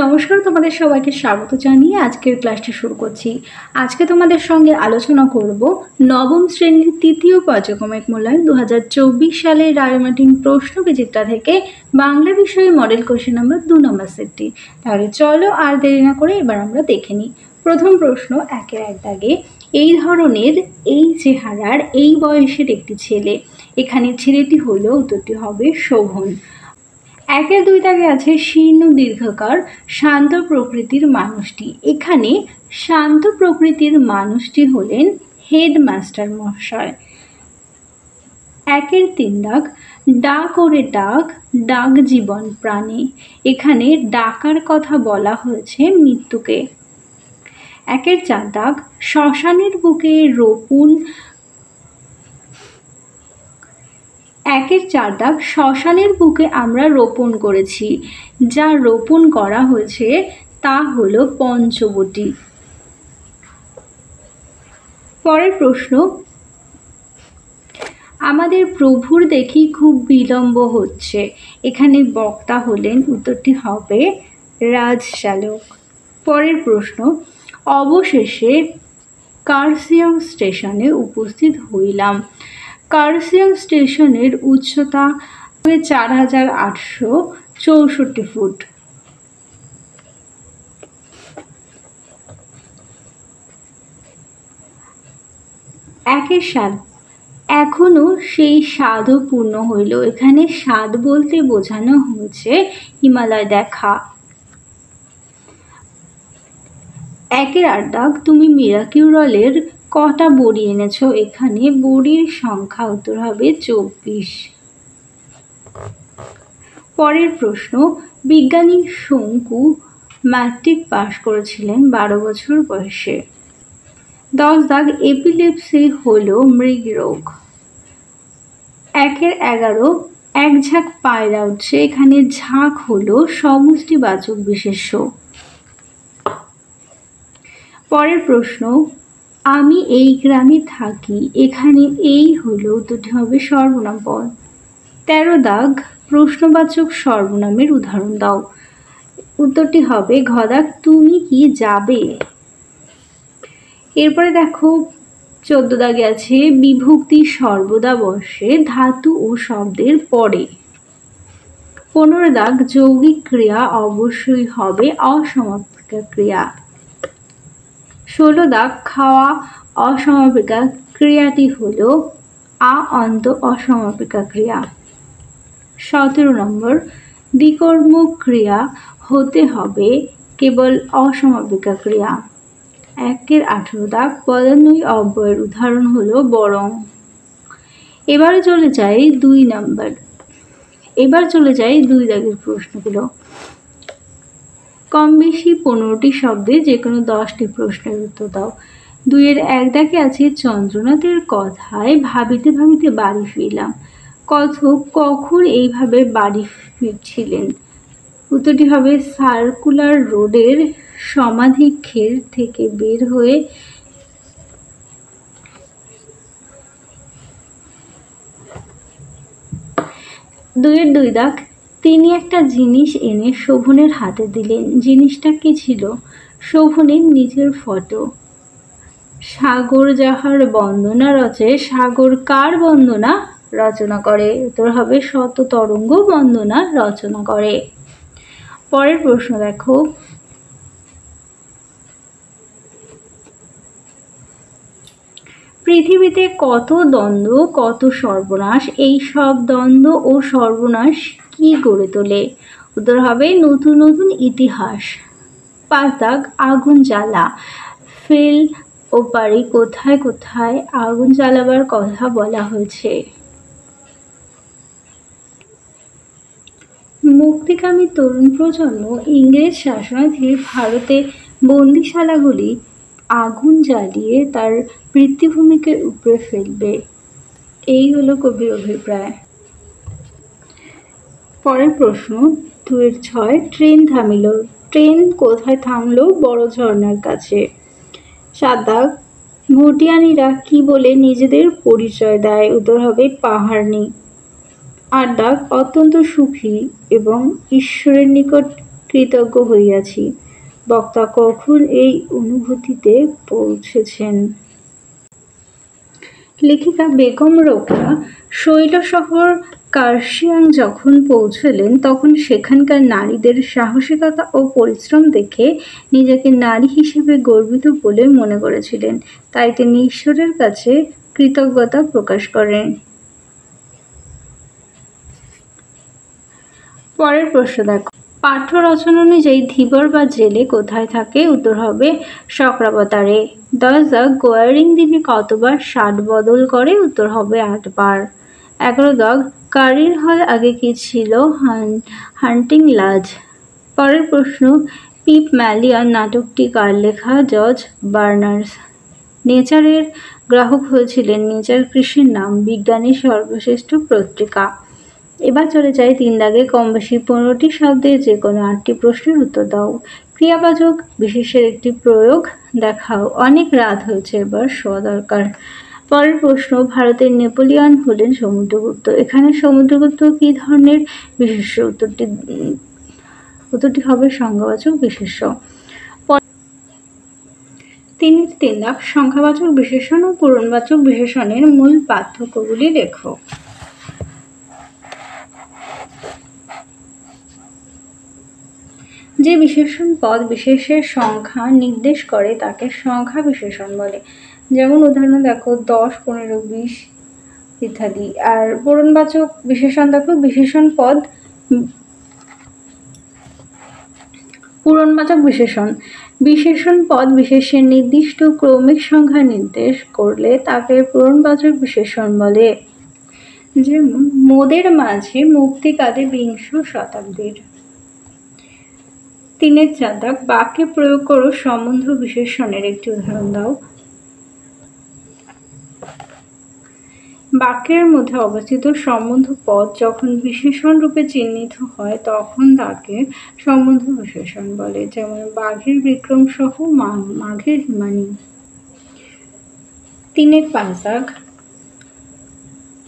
নমস্কার, তোমাদের সবাইকে স্বাগত জানিয়ে আজকের ক্লাসটি শুরু করছি। আজকে তোমাদের সঙ্গে আলোচনা করব নবম শ্রেণীর তৃতীয় পর্যায়ক্রমিক মূল্যায়ন 2024 সালের রায়মার্টিন প্রশ্ন বিচিত্রা থেকে বাংলা বিষয়ে মডেল কোশ্চেন নাম্বার 2 নম্বর সেটটি। তাহলে চলো আর দেরি না করে এবার আমরা দেখে নিই। প্রথম প্রশ্ন, একের এক দাগে এই ধরনের এই চেহারার এই বয়সের একটি ছেলে, এখানে ছেলেটি হলো, উত্তরটি হবে শোভন। একের দুই দাগে আছে শীর্ণ দীর্ঘকার শান্ত প্রকৃতির মানুষটি, এখানে শান্ত প্রকৃতির মানুষটি হলেন হেডমাস্টার মশাই। একের তিন দাগ ডাক ওরে ডাক ডাক জীবন প্রাণী, এখানে ডাকার কথা বলা হয়েছে মৃত্যুকে। একের চার দাগ শ্মশানের বুকে রোপণ, একের চার দাগ শ্মশানের বুকে আমরা রোপণ করেছি, যা রোপণ করা হয়েছে তা হলো পঞ্চবটী। পরের প্রশ্ন, আমাদের প্রভুর দেখি খুব বিলম্ব হচ্ছে, এখানে বক্তা হলেন, উত্তরটি হবে রাজচালক। পরের প্রশ্ন, অবশেষে কার্সিয়াং স্টেশনে উপস্থিত হইলাম, কার্সিয়াং স্টেশনের উচ্চতা 4864 ফুট। একের স্বাদ, এখনো সেই স্বাদও পূর্ণ হইল, এখানে স্বাদ বলতে বোঝানো হয়েছে হিমালয় দেখা। একের আট দাগ তুমি মিরাকিউরলের কটা বড়ি এনেছো, এখানে বড়ির সংখ্যা, উত্তর হবে 24। পরের প্রশ্ন, বিজ্ঞানী শঙ্কু ম্যাট্রিক পাশ করেছিলেন 12 বছর বয়সে। 10 দাগ এপিলেপসি হলো মৃগরোগ। একের 11 এক ঝাঁক পায়রা উঠছে, এখানে ঝাঁক হলো সমষ্টিবাচক বিশেষ্য। পরের প্রশ্ন, আমি এই গ্রামে থাকি, এখানে এই হলো, উত্তরটি হবে সর্বনাম পদ। 13 দাগ প্রশ্নবাচক সর্বনামের উদাহরণ দাও, উত্তরটি হবে ঘ দাগ তুমি কি যাবে। এরপরে দেখো 14 দাগে আছে বিভক্তি সর্বদা বসে ধাতু ও শব্দের পরে। 15 দাগ যৌগিক ক্রিয়া অবশ্যই হবে অসমাপিকা ক্রিয়া। 16 দাগ খাওয়া অসমাপিকা ক্রিয়াটি হলো আ অন্ত অসমাপিকা ক্রিয়া। 17 নম্বর দ্বিকর্মক ক্রিয়া হতে হবে কেবল অসমাপিকা ক্রিয়া। একের 18 দাগ পদান্বয়ী অব্যয়ের উদাহরণ হলো বরং। এবারে চলে যাই 2 নম্বর, এবার চলে যাই 2 দাগের প্রশ্নগুলো। কম বেশি 15টি শব্দে যে কোনো 10টি প্রশ্নের উত্তর দাও। 2-এর 1 দাগে আছে চন্দ্রনাথের কথায় ভাবিতে ভাবিতে বাড়ি ফিরলাম, কথক কখন এইভাবে বাড়ি ফিরছিলেন, উত্তরটি হবে সার্কুলার রোডের সমাধিক্ষের থেকে বের হয়ে। 2-এর 2 দাগ তিনি একটা জিনিস এনে শোভনের হাতে দিলেন, জিনিসটা কি ছিল, শোভনের নিজের ফটো। সাগর যাহার বন্দনা রচে, সাগর কার বন্দনা রচনা করে, উত্তর হবে শত তরঙ্গ বন্দনা রচনা করে। পরের প্রশ্ন দেখো, পৃথিবীতে কত দ্বন্দ্ব কত সর্বনাশ, এই সব দ্বন্দ্ব ও সর্বনাশ কি গড়ে তোলে, উত্তর হবে নতুন নতুন ইতিহাস। 5 দাগ আগুন জ্বালা, ফেল ও পারি কোথায় কোথায় আগুন জ্বালাবার কথা বলা হয়েছে। মুক্তিকামী তরুণ প্রজন্ম ইংরেজ শাসনাধীন ভারতে বন্দিশালাগুলি আগুন জ্বালিয়ে তার বৃত্তিভূমিকে উপড়ে ফেলবে, এই হলো কবির অভিপ্রায়। পরের প্রশ্ন 2-এর 6 ট্রেন থামিল, ট্রেন কোথায় থামলো, বড় ঝর্ণার কাছে। 7 দাগ ভুটিয়ানিরা কি বলে নিজেদের পরিচয় দেয়, উত্তর হবে পাহাড়নি। 8 দাগ অত্যন্ত সুখী এবং ঈশ্বরের নিকট কৃতজ্ঞ হইয়াছি। বক্তা কখন এই অনুভূতিতে পৌঁছেছেন? লেখিকা বেগম রোকেয়া শৈল শহর কার্শিয়াং যখন পৌঁছলেন তখন সেখানকার নারীদের সাহসিকতা ও পরিশ্রম দেখে নিজেকে নারী হিসেবে গর্বিত বলে মনে করেছিলেন। তাই তিনি ঈশ্বরের কাছে কৃতজ্ঞতা প্রকাশ করেন। পরের প্রশ্ন দেখো, পাঠ্য রচনা অনুযায়ী ধীবর বা জেলে কোথায় থাকে? উত্তর হবে চক্রাবতারে। দরজা গোয়ারিং দিনে কতবার ষাট বদল করে? উত্তর হবে 8 বার। 11 দাগ কারির হল আগে কি ছিল? হান্টিং লাজ। পরের প্রশ্ন, পিপ ম্যালিয়ান নাটকটি কার লেখা? George burners. নেচারের গ্রাহক হয়েছিলেন নেচার কৃষির নাম বিজ্ঞানের সর্বশ্রেষ্ঠ পত্রিকা। এবার চলে যাই 3 দাগে কম বেশি 15টি শব্দে যে কোনো 8টি প্রশ্নের উত্তর দাও। ক্রিয়াবাচক বিশেষের একটি প্রয়োগ দেখাও। অনেক রাত হয়েছে, এবার শোয়া দরকার। পরের প্রশ্ন, ভারতের নেপোলিয়ন হলেন সমুদ্রগুপ্ত। এখানে সমুদ্রগুপ্ত কি ধরনের বিশেষ্য? উত্তরটি হবে সংজ্ঞাবাচক বিশেষ্য। 3 দাগ সংখ্যাবাচক বিশেষণ ও পূরণবাচক বিশেষণের মূল পার্থক্যগুলি লেখো। যে বিশেষণ পদ বিশেষের সংখ্যা নির্দেশ করে তাকে সংখ্যা বিশেষণ বলে। যেমন উদাহরণ দেখো 10, 15, 20 ইত্যাদি। আর পূরণবাচক বিশেষণ দেখো বিশেষণ পদ পূরণবাচক বিশেষণ বিশেষণ পদ বিশেষের নির্দিষ্ট ক্রমিক সংখ্যা নির্দেশ করলে তাকে পূরণবাচক বিশেষণ বলে। যেমন মোদের মাঝে মুক্তি কাঁদে 20 শতাব্দীর। 3 দাগ বাক্যে প্রয়োগ করো সম্বন্ধ বিশেষণের একটি উদাহরণ দাও। বাক্যের মধ্যে অবস্থিত সম্বন্ধ পদ যখন বিশেষণ রূপে চিহ্নিত হয় তখন তাকে সম্বন্ধ বিশেষণ বলে। যেমন বাঘের বিক্রম সহ মাঘের হিমানী। 3 দাগ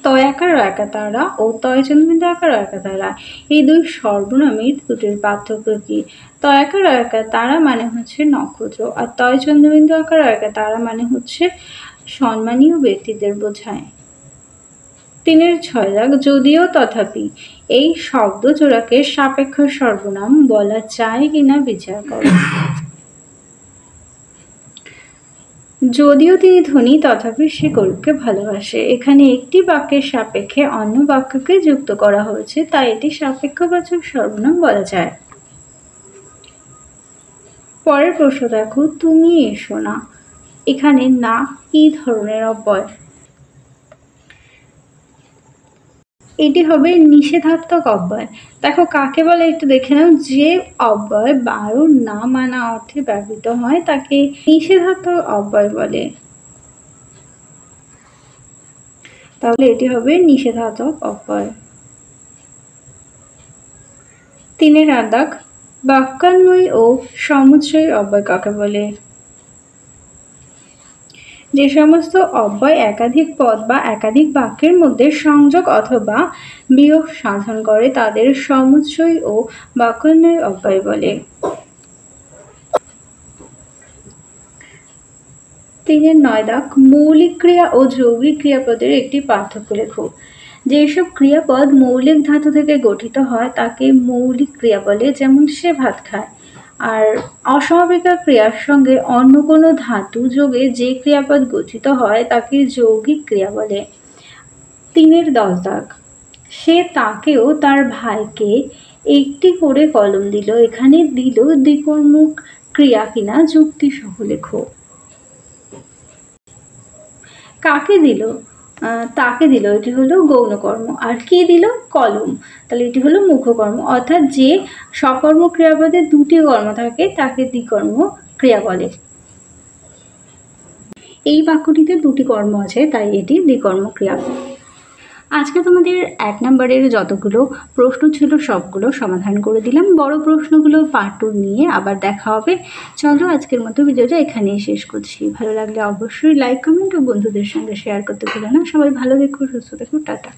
তয়াকার রয়াকাতারা ও তয়চন্দ্রবিন্দু আকার রয়াকাতারা এই দুই সর্বনামের দুটির পার্থক্য কি? তয়াকার রয়াকাতারা মানে হচ্ছে নক্ষত্র, আর তয়চন্দ্রবিন্দু আকার রয়াকাতারা মানে হচ্ছে সম্মানীয় ব্যক্তিদের বোঝায়। 3 দাগ যদিও তথাপি এই শব্দ জোড়াকে সাপেক্ষ সর্বনাম বলা যায় কিনা বিচার করো। যদিও তিনি ধনী তথাপি সে গরিবকে ভালোবাসে। এখানে একটি বাক্যের সাপেক্ষে অন্য বাক্যকে যুক্ত করা হয়েছে, তাই এটি সাপেক্ষবাচক সর্বনাম বলা যায়। পরের প্রশ্ন দেখো, তুমি এসো না। এখানে না কি ধরনের অব্যয়? এটি হবে নিষেধাত্মক অব্যয়। দেখো কাকে বলে একটু দেখে নাও। যে অব্যয় বারণ না মানা অর্থে ব্যবহৃত হয় তাকে নিষেধাত্মক অব্যয় বলে। তাহলে এটি হবে নিষেধাত্মক অব্যয়। 3 দাগ বাক্যান্বয়ী ও সমুচ্চয়ী অব্যয় কাকে বলে? যে সমস্ত অব্যয় একাধিক পদ বা একাধিক বাক্যের মধ্যে সংযোগ অথবা বিয়োগ সাধন করে তাদের সমুচ্চয়ী ও বাক্যান্বয়ী অব্যয় বলে। 9 দাগ মৌলিক ক্রিয়া ও যৌগিক ক্রিয়াপদের একটি পার্থক্য লেখো। যেসব ক্রিয়াপদ মৌলিক ধাতু থেকে গঠিত হয় তাকে মৌলিক ক্রিয়া বলে। যেমন সে ভাত খায়। আর অসমাপিকা ক্রিয়ার সঙ্গে অন্য কোনো ধাতু যোগে যে ক্রিয়াপদ গঠিত হয় তাকে যৌগিক ক্রিয়া বলে। 10 দাগ সে তাকেও তার ভাইকে একটি করে কলম দিল। এখানে দিল দ্বিকর্মক ক্রিয়া কিনা যুক্তি সহ লেখো। কাকে দিল? তাকে দিল, এটি হলো গৌণকর্ম। আর কি দিল? কলম, তাহলে এটি হলো মুখ্যকর্ম। অর্থাৎ যে সকর্ম ক্রিয়াপদে 2টি কর্ম থাকে তাকে দ্বিকর্ম ক্রিয়া বলে। এই বাক্যটিতে 2টি কর্ম আছে তাই এটি দ্বিকর্ম ক্রিয়া। আজকে তোমাদের 1 নম্বরের যতগুলো প্রশ্ন ছিল সবগুলো সমাধান করে দিলাম। বড় প্রশ্নগুলো পার্ট 2 নিয়ে আবার দেখা হবে। চলো আজকের মতো ভিডিওটা এখানেই শেষ করছি। ভালো লাগলে অবশ্যই লাইক, কমেন্ট ও বন্ধুদের সঙ্গে শেয়ার করতে ভুলো না। সবাই ভালো থেকো, সুস্থ থেকো, টাটা।